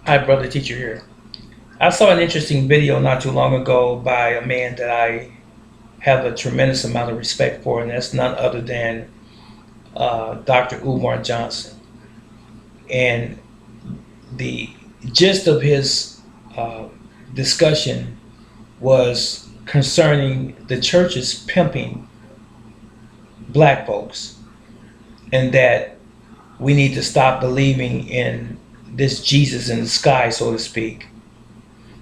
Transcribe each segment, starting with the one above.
Hi, brother teacher here. I saw an interesting video not too long ago by a man that I have a tremendous amount of respect for, and that's none other than Dr. Umar Johnson. And the gist of his uh, discussion was concerning the churches pimping black folks, and that we need to stop believing in this Jesus in the sky, so to speak.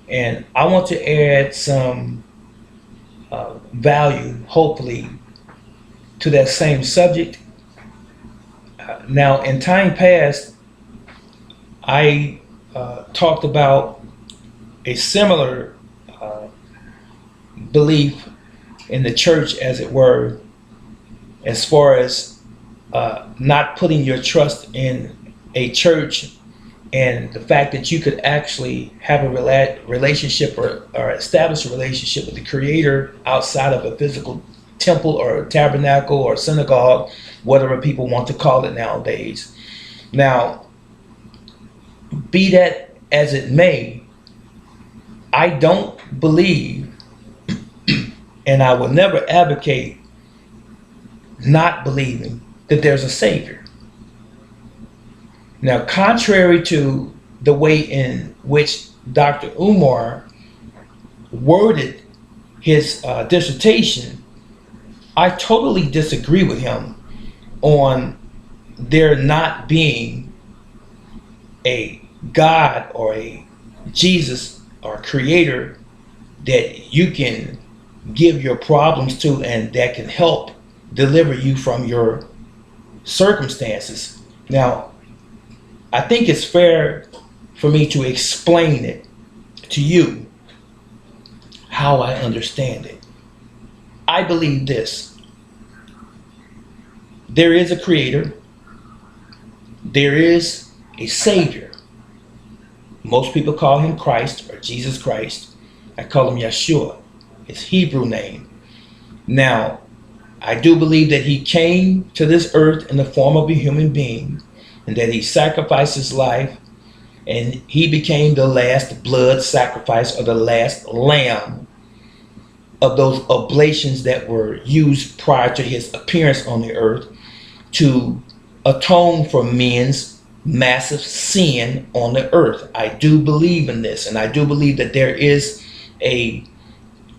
And I want to add some value, hopefully, to that same subject. Now, in time past, I talked about a similar uh, belief in the church, as it were, as far as not putting your trust in a church, and the fact that you could actually have a relationship, or establish a relationship with the Creator outside of a physical temple or tabernacle or synagogue, whatever people want to call it nowadays. Now, be that as it may, I don't believe, and I will never advocate not believing that there's a Savior. Now, contrary to the way in which Dr. Umar worded his dissertation, I totally disagree with him on there not being a God or a Jesus or Creator that you can give your problems to and that can help deliver you from your circumstances. Now, I think it's fair for me to explain it to you how I understand it. I believe this: there is a Creator, there is a Savior. Most people call him Christ or Jesus Christ. I call him Yeshua, his Hebrew name. Now, I do believe that he came to this earth in the form of a human being, and that he sacrificed his life, and he became the last blood sacrifice, or the last lamb of those oblations that were used prior to his appearance on the earth to atone for men's massive sin on the earth. I do believe in this, and I do believe that there is a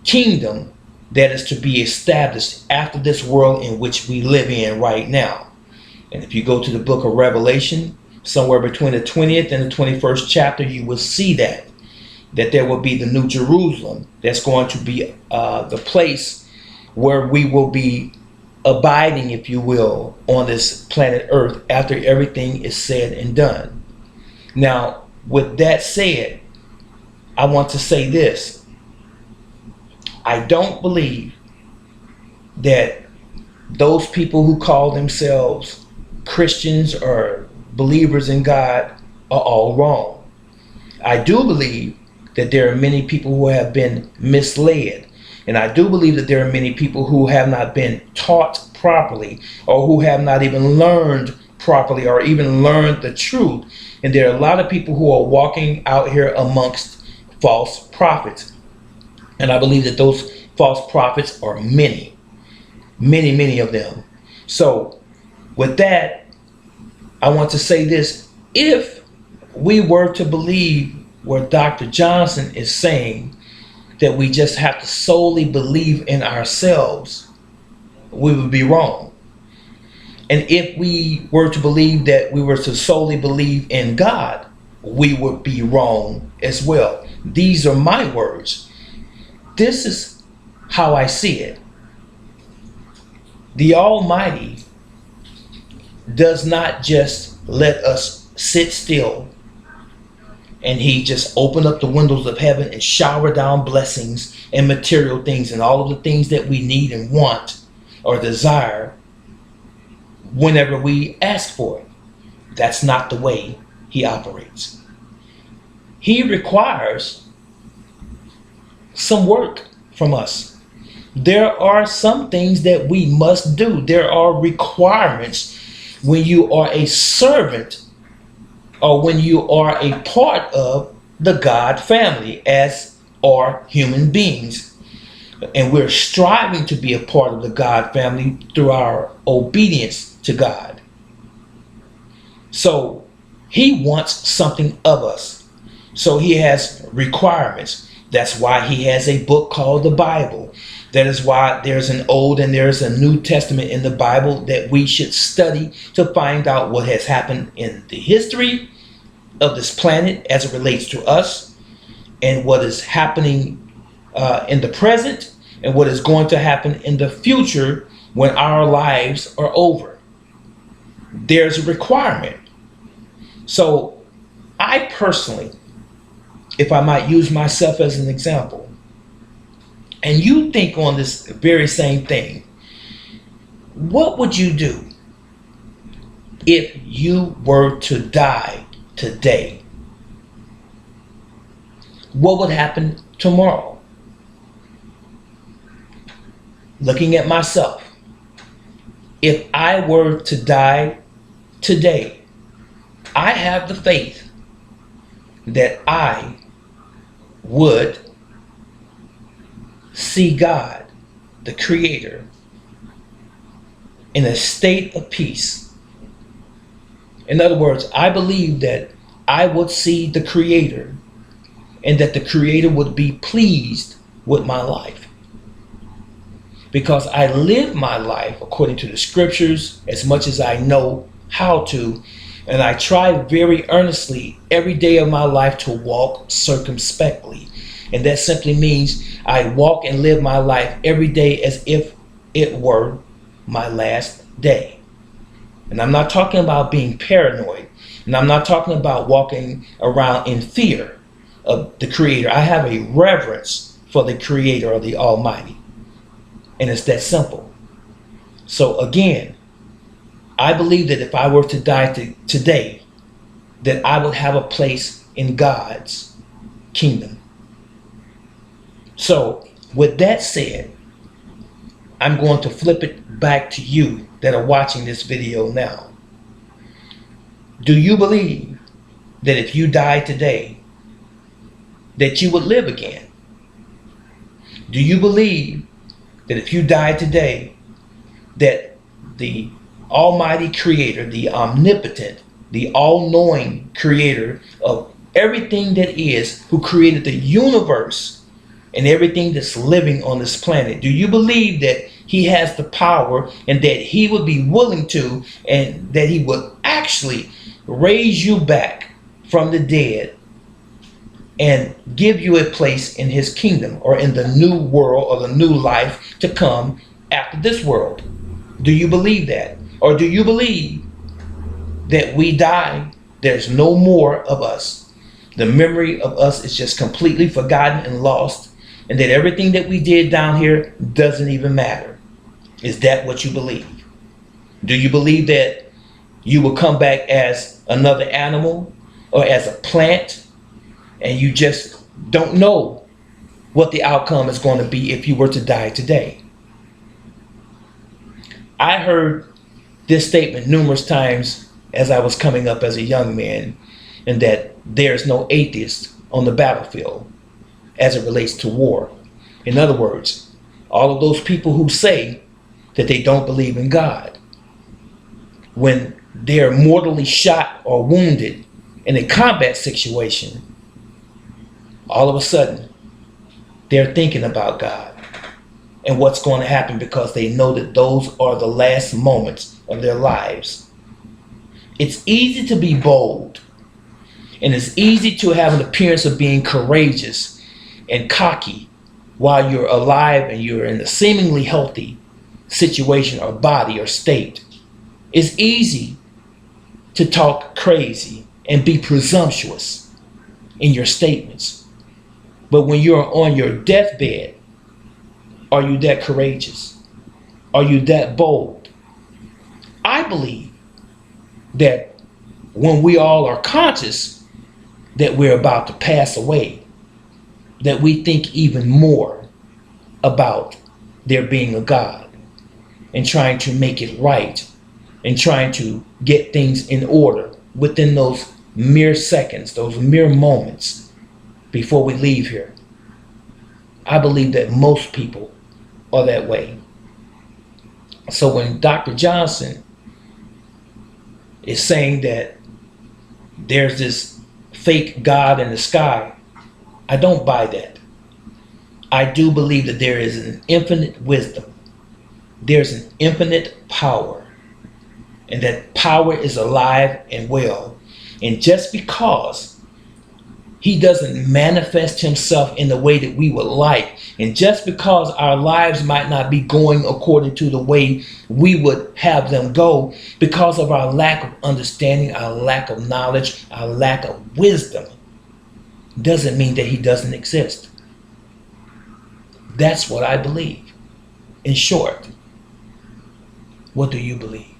kingdom that is to be established after this world in which we live in right now. And if you go to the book of Revelation, somewhere between the 20th and the 21st chapter, you will see that there will be the New Jerusalem that's going to be the place where we will be abiding, if you will, on this planet Earth after everything is said and done. Now, with that said, I want to say this: I don't believe that those people who call themselves Christians or believers in God are all wrong. I do believe that there are many people who have been misled. And I do believe that there are many people who have not been taught properly, or who have not even learned properly, or even learned the truth. And there are a lot of people who are walking out here amongst false prophets. And I believe that those false prophets are many, many, many of them. So with that, I want to say this: if we were to believe what Dr. Johnson is saying, that we just have to solely believe in ourselves, we would be wrong. And if we were to believe that we were to solely believe in God, we would be wrong as well. These are my words. This is how I see it. The Almighty does not just let us sit still and he just opened up the windows of heaven and shower down blessings and material things and all of the things that we need and want or desire whenever we ask for it. That's not the way he operates. He requires some work from us. There are some things that we must do. There are requirements when you are a servant or when you are a part of the God family, as are human beings. And we're striving to be a part of the God family through our obedience to God. So he wants something of us. So he has requirements. That's why he has a book called the Bible. That is why there's an Old and there's a New Testament in the Bible that we should study to find out what has happened in the history of this planet as it relates to us, and what is happening in the present, and what is going to happen in the future when our lives are over. There's a requirement. So I personally, if I might use myself as an example, and you think on this very same thing, what would you do if you were to die today? What would happen tomorrow? Looking at myself, if I were to die today, I have the faith that I would see God, the Creator, in a state of peace. In other words, I believe that I would see the Creator, and that the Creator would be pleased with my life. Because I live my life according to the scriptures as much as I know how to, and I try very earnestly every day of my life to walk circumspectly. And that simply means I walk and live my life every day as if it were my last day. And I'm not talking about being paranoid, and I'm not talking about walking around in fear of the Creator. I have a reverence for the Creator, or the Almighty. And it's that simple. So again, I believe that if I were to die today, that I would have a place in God's kingdom. So with that said, I'm going to flip it back to you that are watching this video now. Do you believe that if you died today, that you would live again? Do you believe that if you died today, that the Almighty Creator, the omnipotent, the all-knowing Creator of everything that is, who created the universe and everything that's living on this planet, do you believe that he has the power, and that he would be willing to, and that he would actually raise you back from the dead and give you a place in his kingdom, or in the new world, or the new life to come after this world? Do you believe that? Or do you believe that we die, there's no more of us, the memory of us is just completely forgotten and lost, and that everything that we did down here doesn't even matter? Is that what you believe? Do you believe that you will come back as another animal, or as a plant, and you just don't know what the outcome is going to be if you were to die today? I heard this statement numerous times as I was coming up as a young man, and that there's no atheist on the battlefield as it relates to war. In other words, all of those people who say that they don't believe in God, when they're mortally shot or wounded in a combat situation, all of a sudden they're thinking about God and what's going to happen, because they know that those are the last moments of their lives. It's easy to be bold, and it's easy to have an appearance of being courageous and cocky while you're alive and you're in a seemingly healthy situation or body or state. It's easy to talk crazy and be presumptuous in your statements. But when you're on your deathbed, are you that courageous? Are you that bold? I believe that when we all are conscious that we're about to pass away, that we think even more about there being a God, and trying to make it right, and trying to get things in order within those mere seconds, those mere moments before we leave here. I believe that most people are that way. So when Dr. Johnson is saying that there's this fake God in the sky, I don't buy that. I do believe that there is an infinite wisdom. There's an infinite power. And that power is alive and well. And just because he doesn't manifest himself in the way that we would like, and just because our lives might not be going according to the way we would have them go, because of our lack of understanding, our lack of knowledge, our lack of wisdom, doesn't mean that he doesn't exist. That's what I believe. In short, what do you believe?